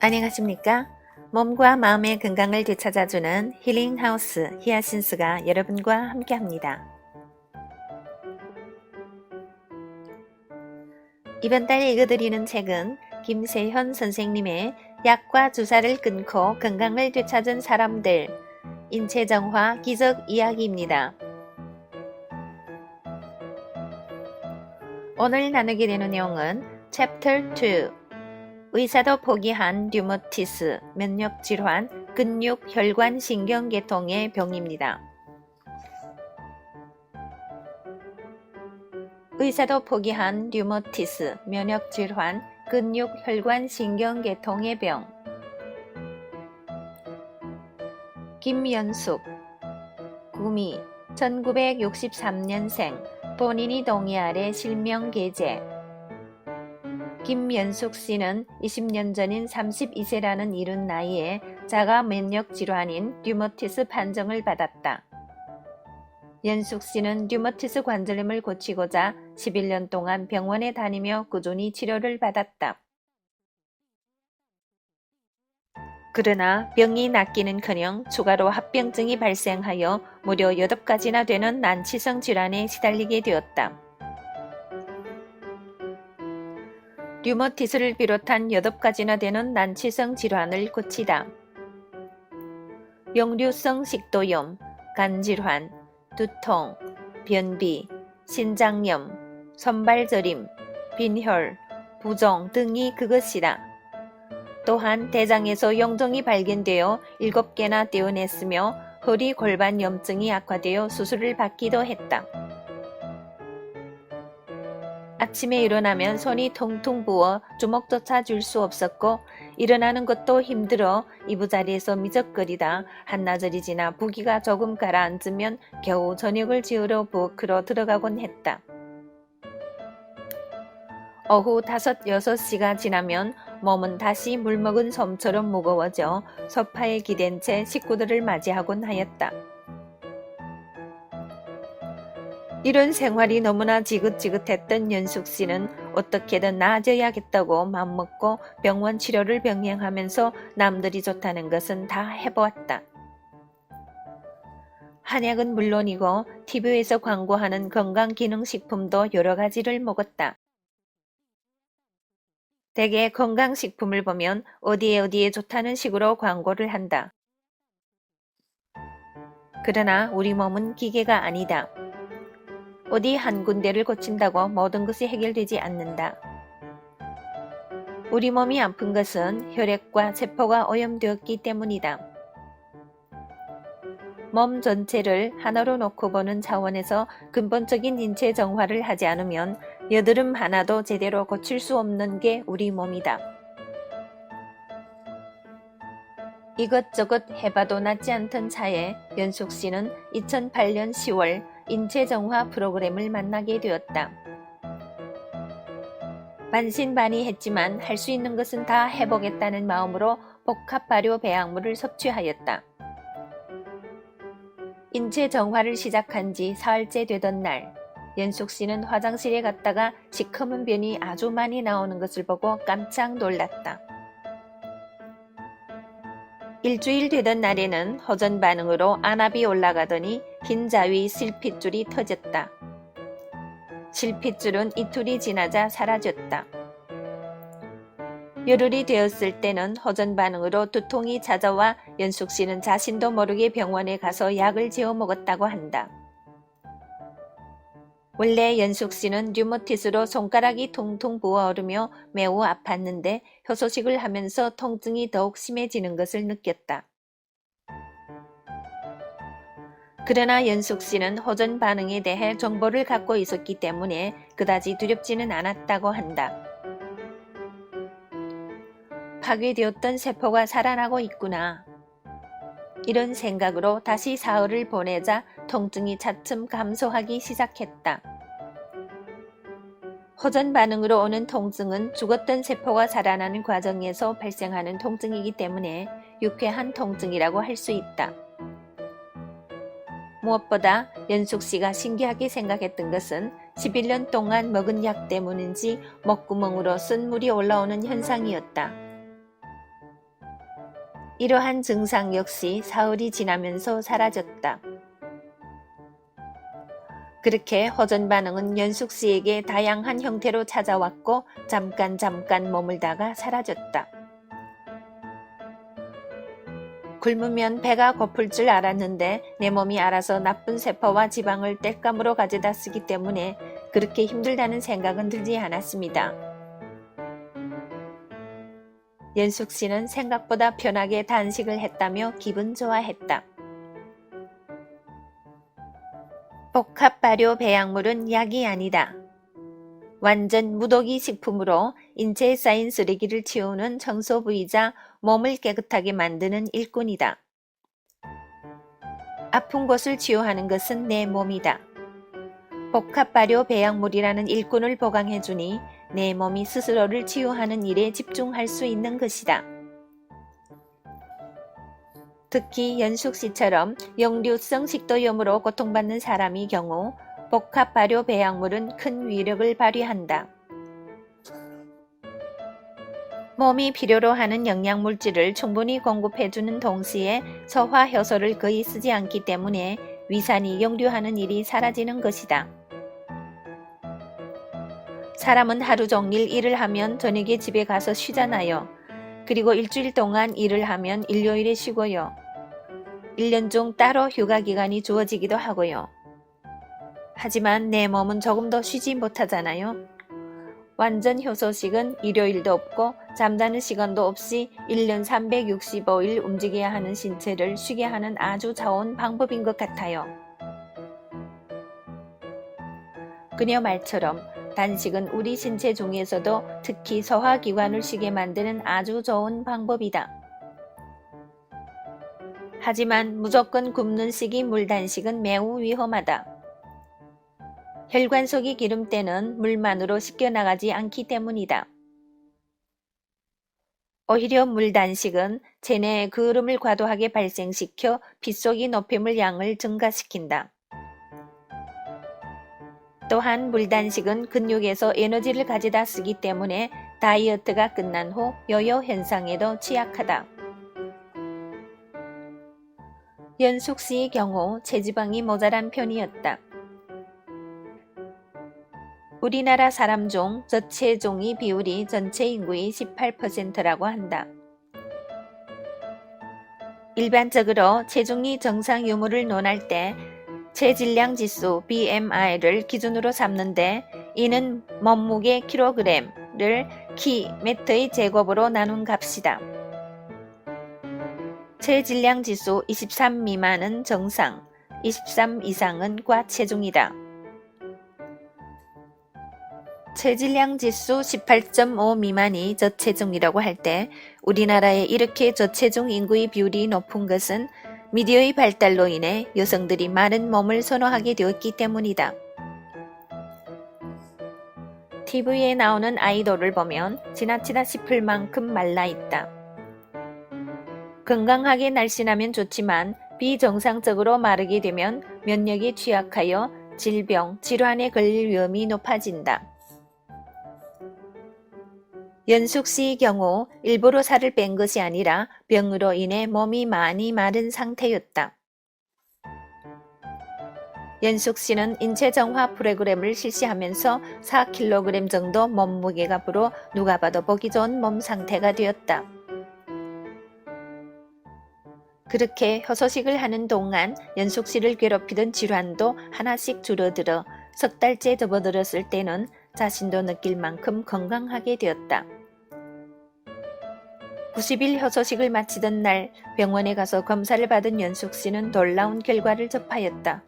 안녕하십니까? 몸과 마음의 건강을 되찾아주는 힐링하우스 히아신스가 여러분과 함께합니다. 이번 달 읽어드리는 책은 김세현 선생님의 약과 주사를 끊고 건강을 되찾은 사람들, 인체정화 기적 이야기입니다. 오늘 나누게 되는 내용은 챕터 2 의사도 포기한 류머티스, 면역질환, 근육, 혈관, 신경계통의 병입니다. 의사도 포기한 류머티스, 면역질환, 근육, 혈관, 신경계통의 병. 김연숙, 구미, 1963년생, 본인이 동의 아래 실명 게재. 김연숙 씨는 20년 전인 32세라는 이른 나이에 자가 면역 질환인 류머티스 판정을 받았다. 연숙 씨는 류머티스 관절염을 고치고자 11년 동안 병원에 다니며 꾸준히 치료를 받았다. 그러나 병이 낫기는커녕 추가로 합병증이 발생하여 무려 8가지나 되는 난치성 질환에 시달리게 되었다. 류머티스를 비롯한 8가지나 되는 난치성 질환을 고치다. 역류성 식도염, 간질환, 두통, 변비, 신장염, 손발저림, 빈혈, 부종 등이 그것이다. 또한 대장에서 용종이 발견되어 7개나 떼어냈으며 허리 골반 염증이 악화되어 수술을 받기도 했다. 아침에 일어나면 손이 퉁퉁 부어 주먹조차 쥘 수 없었고 일어나는 것도 힘들어 이부자리에서 미적거리다 한나절이 지나 부기가 조금 가라앉으면 겨우 저녁을 지으러 부엌으로 들어가곤 했다. 오후 5, 6시가 지나면 몸은 다시 물먹은 솜처럼 무거워져 소파에 기댄 채 식구들을 맞이하곤 하였다. 이런 생활이 너무나 지긋지긋했던 연숙 씨는 어떻게든 나아져야겠다고 맘먹고 병원 치료를 병행하면서 남들이 좋다는 것은 다 해보았다. 한약은 물론이고 TV에서 광고하는 건강기능식품도 여러 가지를 먹었다. 대개 건강식품을 보면 어디에 좋다는 식으로 광고를 한다. 그러나 우리 몸은 기계가 아니다. 어디 한 군데를 고친다고 모든 것이 해결되지 않는다. 우리 몸이 아픈 것은 혈액과 세포가 오염되었기 때문이다. 몸 전체를 하나로 놓고 보는 차원에서 근본적인 인체 정화를 하지 않으면 여드름 하나도 제대로 고칠 수 없는 게 우리 몸이다. 이것저것 해봐도 낫지 않던 차에 연숙 씨는 2008년 10월 인체정화 프로그램을 만나게 되었다. 반신반의했지만 할 수 있는 것은 다 해보겠다는 마음으로 복합발효 배양물을 섭취하였다. 인체정화를 시작한 지 사흘째 되던 날, 연숙 씨는 화장실에 갔다가 시커먼 변이 아주 많이 나오는 것을 보고 깜짝 놀랐다. 일주일 되던 날에는 호전 반응으로 안압이 올라가더니 흰자위 실핏줄이 터졌다. 실핏줄은 이틀이 지나자 사라졌다. 열흘이 되었을 때는 호전 반응으로 두통이 찾아와 연숙 씨는 자신도 모르게 병원에 가서 약을 지어 먹었다고 한다. 원래 연숙 씨는 류머티스로 손가락이 퉁퉁 부어오르며 매우 아팠는데 효소식을 하면서 통증이 더욱 심해지는 것을 느꼈다. 그러나 연숙 씨는 호전 반응에 대해 정보를 갖고 있었기 때문에 그다지 두렵지는 않았다고 한다. 파괴되었던 세포가 살아나고 있구나. 이런 생각으로 다시 사흘을 보내자 통증이 차츰 감소하기 시작했다. 호전 반응으로 오는 통증은 죽었던 세포가 살아나는 과정에서 발생하는 통증이기 때문에 유쾌한 통증이라고 할 수 있다. 무엇보다 연숙 씨가 신기하게 생각했던 것은 11년 동안 먹은 약 때문인지 목구멍으로 쓴물이 올라오는 현상이었다. 이러한 증상 역시 사흘이 지나면서 사라졌다. 그렇게 허전 반응은 연숙 씨에게 다양한 형태로 찾아왔고 잠깐 머물다가 사라졌다. 굶으면 배가 고플 줄 알았는데 내 몸이 알아서 나쁜 세포와 지방을 땔감으로 가져다 쓰기 때문에 그렇게 힘들다는 생각은 들지 않았습니다. 연숙 씨는 생각보다 편하게 단식을 했다며 기분 좋아했다. 복합 발효 배양물은 약이 아니다. 완전 무독이 식품으로 인체에 쌓인 쓰레기를 치우는 청소 부위자 몸을 깨끗하게 만드는 일꾼이다. 아픈 곳을 치유하는 것은 내 몸이다. 복합 발효 배양물이라는 일꾼을 보강해주니 내 몸이 스스로를 치유하는 일에 집중할 수 있는 것이다. 특히 연숙 씨처럼 역류성 식도염으로 고통받는 사람의 경우 복합 발효 배양물은 큰 위력을 발휘한다. 몸이 필요로 하는 영양물질을 충분히 공급해주는 동시에 소화 효소를 거의 쓰지 않기 때문에 위산이 역류하는 일이 사라지는 것이다. 사람은 하루 종일 일을 하면 저녁에 집에 가서 쉬잖아요. 그리고 일주일 동안 일을 하면 일요일에 쉬고요. 1년 중 따로 휴가 기간이 주어지기도 하고요. 하지만 내 몸은 조금 더 쉬지 못하잖아요. 완전 효소식은 일요일도 없고 잠자는 시간도 없이 1년 365일 움직여야 하는 신체를 쉬게 하는 아주 좋은 방법인 것 같아요. 그녀 말처럼 단식은 우리 신체 중에서도 특히 소화기관을 쉬게 만드는 아주 좋은 방법이다. 하지만 무조건 굶는 식이 물단식은 매우 위험하다. 혈관 속의 기름때는 물만으로 씻겨나가지 않기 때문이다. 오히려 물단식은 체내에 그름을 과도하게 발생시켜 피 속의 노폐물 양을 증가시킨다. 또한 물단식은 근육에서 에너지를 가져다 쓰기 때문에 다이어트가 끝난 후 요요 현상에도 취약하다. 연숙 씨의 경우 체지방이 모자란 편이었다. 우리나라 사람 중 저체중의 비율이 전체 인구의 18%라고 한다. 일반적으로 체중이 정상 유무를 논할 때 체질량 지수 BMI를 기준으로 삼는데 이는 몸무게 kg를 km의 제곱으로 나눈 값이다. 체질량 지수 23 미만은 정상, 23 이상은 과체중이다. 체질량 지수 18.5 미만이 저체중이라고 할 때 우리나라에 이렇게 저체중 인구의 비율이 높은 것은 미디어의 발달로 인해 여성들이 마른 몸을 선호하게 되었기 때문이다. TV에 나오는 아이돌을 보면 지나치다 싶을 만큼 말라 있다. 건강하게 날씬하면 좋지만 비정상적으로 마르게 되면 면역이 취약하여 질병, 질환에 걸릴 위험이 높아진다. 연숙 씨의 경우 일부러 살을 뺀 것이 아니라 병으로 인해 몸이 많이 마른 상태였다. 연숙 씨는 인체 정화 프로그램을 실시하면서 4kg 정도 몸무게가 불어 누가 봐도 보기 좋은 몸 상태가 되었다. 그렇게 효소식을 하는 동안 연숙 씨를 괴롭히던 질환도 하나씩 줄어들어 석 달째 접어들었을 때는 자신도 느낄 만큼 건강하게 되었다. 90일 효소식을 마치던 날 병원에 가서 검사를 받은 연숙 씨는 놀라운 결과를 접하였다.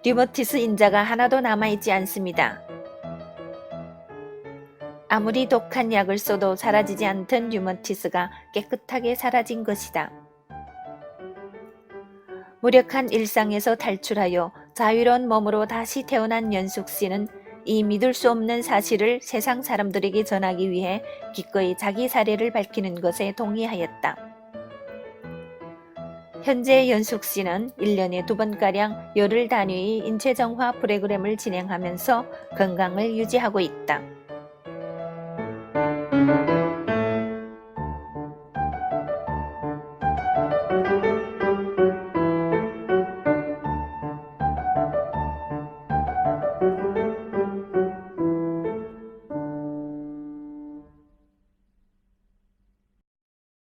류머티스 인자가 하나도 남아있지 않습니다. 아무리 독한 약을 써도 사라지지 않던 류머티스가 깨끗하게 사라진 것이다. 무력한 일상에서 탈출하여 자유로운 몸으로 다시 태어난 연숙 씨는 이 믿을 수 없는 사실을 세상 사람들에게 전하기 위해 기꺼이 자기 사례를 밝히는 것에 동의하였다. 현재 연숙 씨는 1년에 2번가량 열흘 단위의 인체 정화 프로그램을 진행하면서 건강을 유지하고 있다.